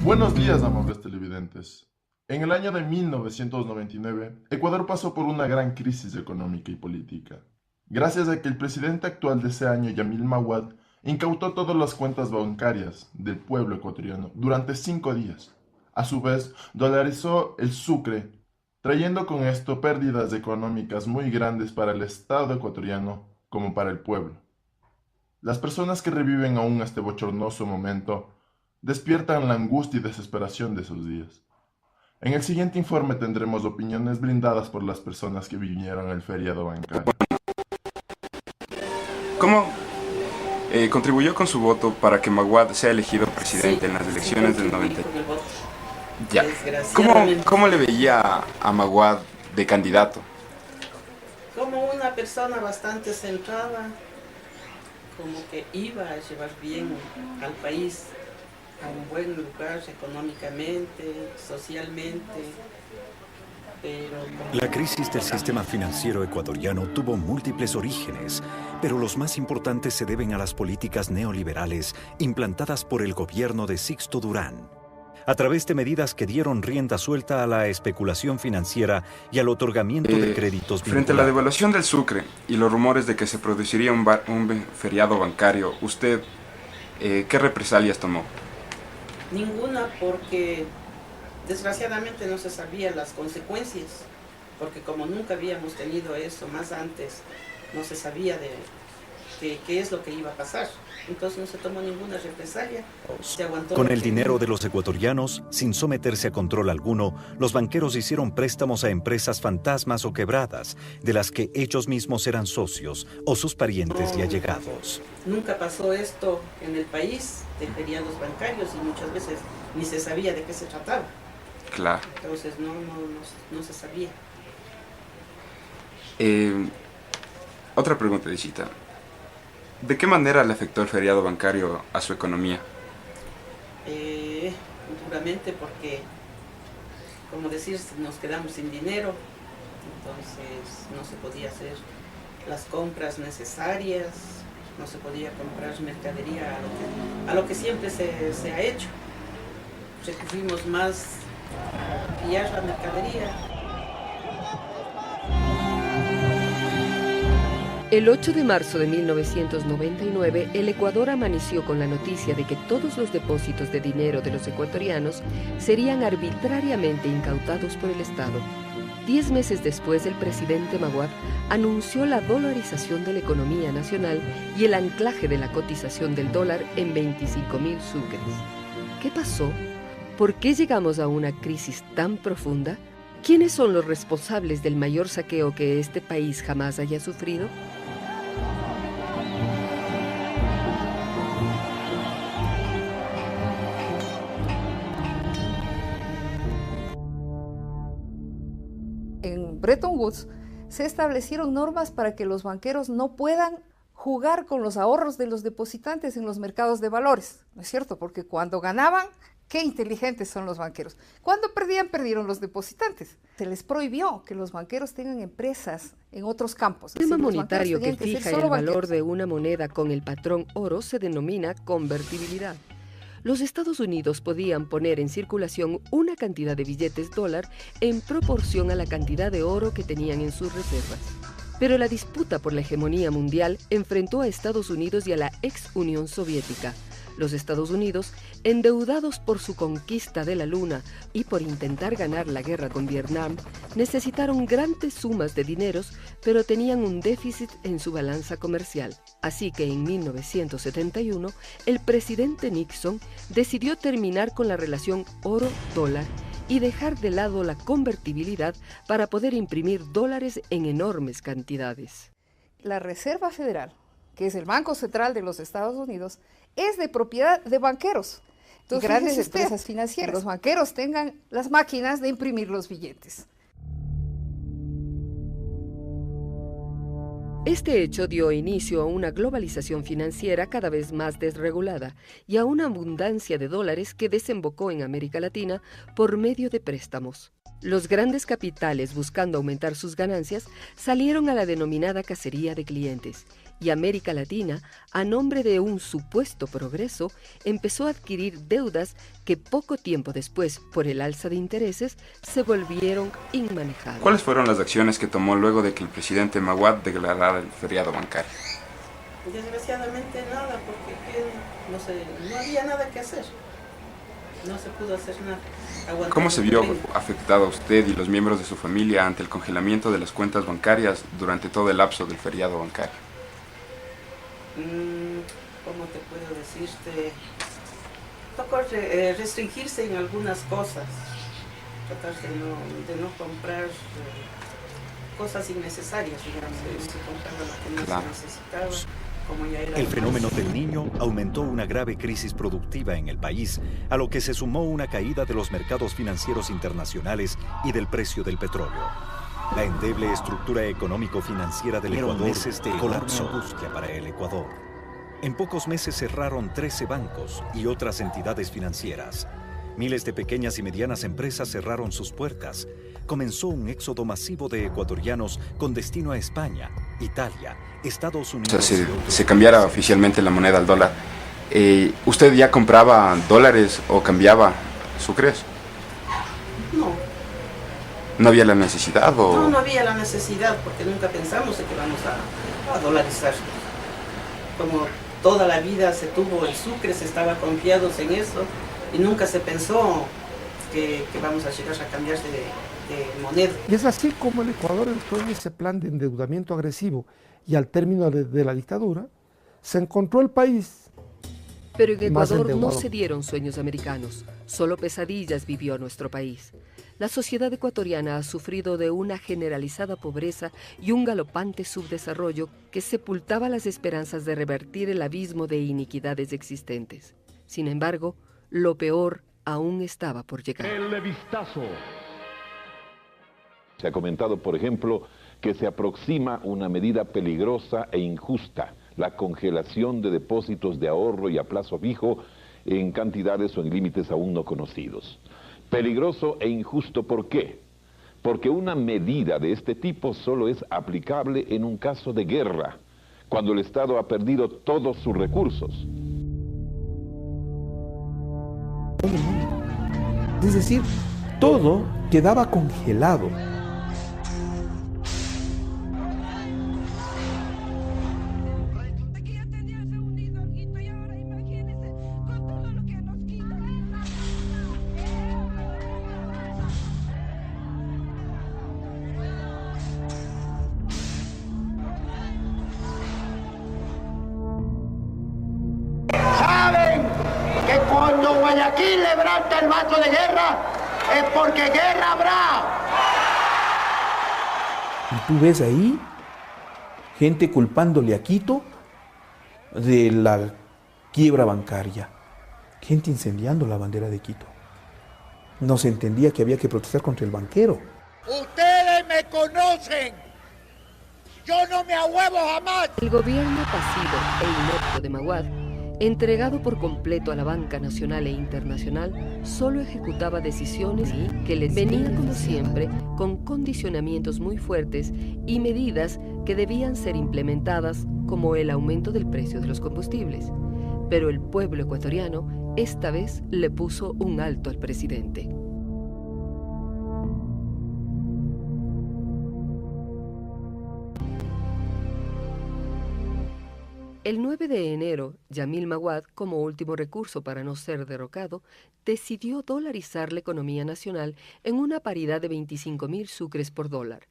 Buenos días, amables televidentes. En el año de 1999, Ecuador pasó por una gran crisis económica y política, gracias a que el presidente actual de ese año, Yamil Mahuad, incautó todas las cuentas bancarias del pueblo ecuatoriano durante 5 días. A su vez, dolarizó el sucre, trayendo con esto pérdidas económicas muy grandes para el Estado ecuatoriano como para el pueblo. Las personas que reviven aún este bochornoso momento despiertan la angustia y desesperación de esos días. En el siguiente informe tendremos opiniones brindadas por las personas que vivieron el feriado bancario. ¿Cómo contribuyó con su voto para que Mahuad sea elegido presidente en las elecciones del 90? Ya. ¿Cómo le veía a Mahuad de candidato? Como una persona bastante centrada, como que iba a llevar bien al país a un buen lugar económicamente, socialmente, pero... La crisis del sistema financiero ecuatoriano tuvo múltiples orígenes, pero los más importantes se deben a las políticas neoliberales implantadas por el gobierno de Sixto Durán, a través de medidas que dieron rienda suelta a la especulación financiera y al otorgamiento de créditos vinculados. Frente a la devaluación del sucre y los rumores de que se produciría un feriado bancario, ¿usted qué represalias tomó? Ninguna, porque desgraciadamente no se sabían las consecuencias, porque como nunca habíamos tenido eso más antes, no se sabía de qué es lo que iba a pasar. Entonces no se tomó ninguna represalia. Se aguantó. Con el dinero de los ecuatorianos, sin someterse a control alguno, los banqueros hicieron préstamos a empresas fantasmas o quebradas, de las que ellos mismos eran socios o sus parientes y allegados. Nunca pasó esto en el país de feriados bancarios y muchas veces ni se sabía de qué se trataba. Claro. Entonces no se sabía. Otra pregunta, Dichita. ¿De qué manera le afectó el feriado bancario a su economía? Duramente, porque, como decir, nos quedamos sin dinero, entonces no se podía hacer las compras necesarias, no se podía comprar mercadería a lo que siempre se ha hecho. Recurrimos más a pillar la mercadería. El 8 de marzo de 1999, el Ecuador amaneció con la noticia de que todos los depósitos de dinero de los ecuatorianos serían arbitrariamente incautados por el Estado. 10 meses después, el presidente Mahuad anunció la dolarización de la economía nacional y el anclaje de la cotización del dólar en 25.000 sucres. ¿Qué pasó? ¿Por qué llegamos a una crisis tan profunda? ¿Quiénes son los responsables del mayor saqueo que este país jamás haya sufrido? En Bretton Woods se establecieron normas para que los banqueros no puedan jugar con los ahorros de los depositantes en los mercados de valores, ¿no es cierto? Porque cuando ganaban, qué inteligentes son los banqueros. Cuando perdían, perdieron los depositantes. Se les prohibió que los banqueros tengan empresas en otros campos. El sistema monetario que fija el valor de una moneda con el patrón oro se denomina convertibilidad. Los Estados Unidos podían poner en circulación una cantidad de billetes dólar en proporción a la cantidad de oro que tenían en sus reservas. Pero la disputa por la hegemonía mundial enfrentó a Estados Unidos y a la ex Unión Soviética. Los Estados Unidos, endeudados por su conquista de la Luna y por intentar ganar la guerra con Vietnam, necesitaron grandes sumas de dineros, pero tenían un déficit en su balanza comercial. Así que en 1971, el presidente Nixon decidió terminar con la relación oro-dólar y dejar de lado la convertibilidad para poder imprimir dólares en enormes cantidades. La Reserva Federal, que es el Banco Central de los Estados Unidos, es de propiedad de banqueros, entonces, grandes empresas financieras. Los banqueros tengan las máquinas de imprimir los billetes. Este hecho dio inicio a una globalización financiera cada vez más desregulada y a una abundancia de dólares que desembocó en América Latina por medio de préstamos. Los grandes capitales, buscando aumentar sus ganancias, salieron a la denominada cacería de clientes y América Latina, a nombre de un supuesto progreso, empezó a adquirir deudas que poco tiempo después, por el alza de intereses, se volvieron inmanejables. ¿Cuáles fueron las acciones que tomó luego de que el presidente Maguad declarara el feriado bancario? Desgraciadamente nada, porque no había nada que hacer. No se pudo hacer nada. ¿Cómo se vio afectado usted y los miembros de su familia ante el congelamiento de las cuentas bancarias durante todo el lapso del feriado bancario? ¿Cómo te puedo decirte? Tocó restringirse en algunas cosas. Tratar de no comprar cosas innecesarias, digamos. Se compraba lo que no se necesitaba. El fenómeno del Niño aumentó una grave crisis productiva en el país, a lo que se sumó una caída de los mercados financieros internacionales y del precio del petróleo. La endeble estructura económico-financiera del Ecuador colapsó angustia para el Ecuador. En pocos meses cerraron 13 bancos y otras entidades financieras. Miles de pequeñas y medianas empresas cerraron sus puertas. Comenzó un éxodo masivo de ecuatorianos con destino a España, Italia, Estados Unidos. O sea, se cambiara oficialmente la moneda al dólar. ¿Usted ya compraba dólares o cambiaba sucres? No. ¿No había la necesidad? No había la necesidad, porque nunca pensamos en que vamos a dolarizar. Como toda la vida se tuvo el sucre, se estaba confiados en eso, y nunca se pensó que vamos a llegar a cambiar de moneda. Y es así como el Ecuador entró en ese plan de endeudamiento agresivo, y al término de la dictadura se encontró el país. Pero en Ecuador no se dieron sueños americanos, solo pesadillas vivió nuestro país. La sociedad ecuatoriana ha sufrido de una generalizada pobreza y un galopante subdesarrollo que sepultaba las esperanzas de revertir el abismo de iniquidades existentes. Sin embargo, lo peor aún estaba por llegar. El vistazo. Se ha comentado, por ejemplo, que se aproxima una medida peligrosa e injusta, la congelación de depósitos de ahorro y a plazo fijo en cantidades o en límites aún no conocidos. Peligroso e injusto, ¿por qué? Porque una medida de este tipo solo es aplicable en un caso de guerra, cuando el Estado ha perdido todos sus recursos. Es decir, todo quedaba congelado. Cuando Guayaquil levanta el vaso de guerra, es porque guerra habrá. Y tú ves ahí gente culpándole a Quito de la quiebra bancaria, gente incendiando la bandera de Quito. No se entendía que había que protestar contra el banquero. Ustedes me conocen, yo no me ahuevo jamás. El gobierno pasivo e inepto de Maguad, entregado por completo a la banca nacional e internacional, solo ejecutaba decisiones que les venían, como siempre, con condicionamientos muy fuertes y medidas que debían ser implementadas, como el aumento del precio de los combustibles. Pero el pueblo ecuatoriano esta vez le puso un alto al presidente. El 9 de enero, Yamil Maguad, como último recurso para no ser derrocado, decidió dolarizar la economía nacional en una paridad de 25.000 sucres por dólar.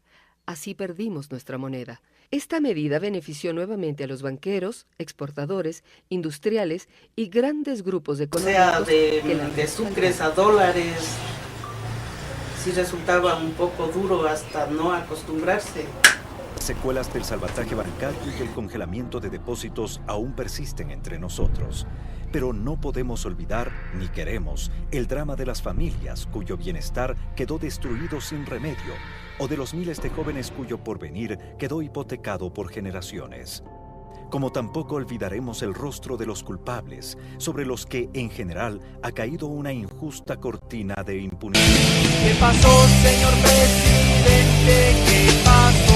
Así perdimos nuestra moneda. Esta medida benefició nuevamente a los banqueros, exportadores, industriales y grandes grupos económicos. O sea, de sucres a dólares, sí resultaba un poco duro hasta no acostumbrarse. Secuelas del salvataje bancario y el congelamiento de depósitos aún persisten entre nosotros. Pero no podemos olvidar, ni queremos, el drama de las familias cuyo bienestar quedó destruido sin remedio, o de los miles de jóvenes cuyo porvenir quedó hipotecado por generaciones. Como tampoco olvidaremos el rostro de los culpables, sobre los que, en general, ha caído una injusta cortina de impunidad. ¿Qué pasó, señor presidente? ¿Qué pasó?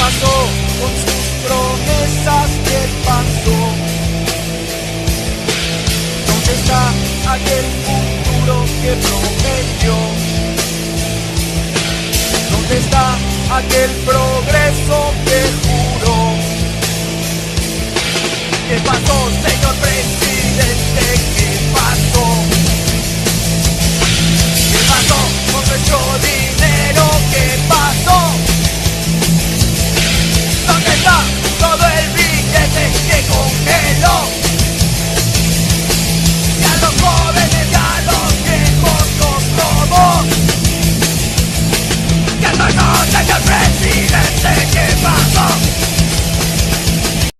pasó con sus promesas? ¿Qué pasó? ¿Dónde está aquel futuro que prometió? ¿Dónde está aquel progreso que juró? ¿Qué pasó, señor presidente? ¿Qué pasó?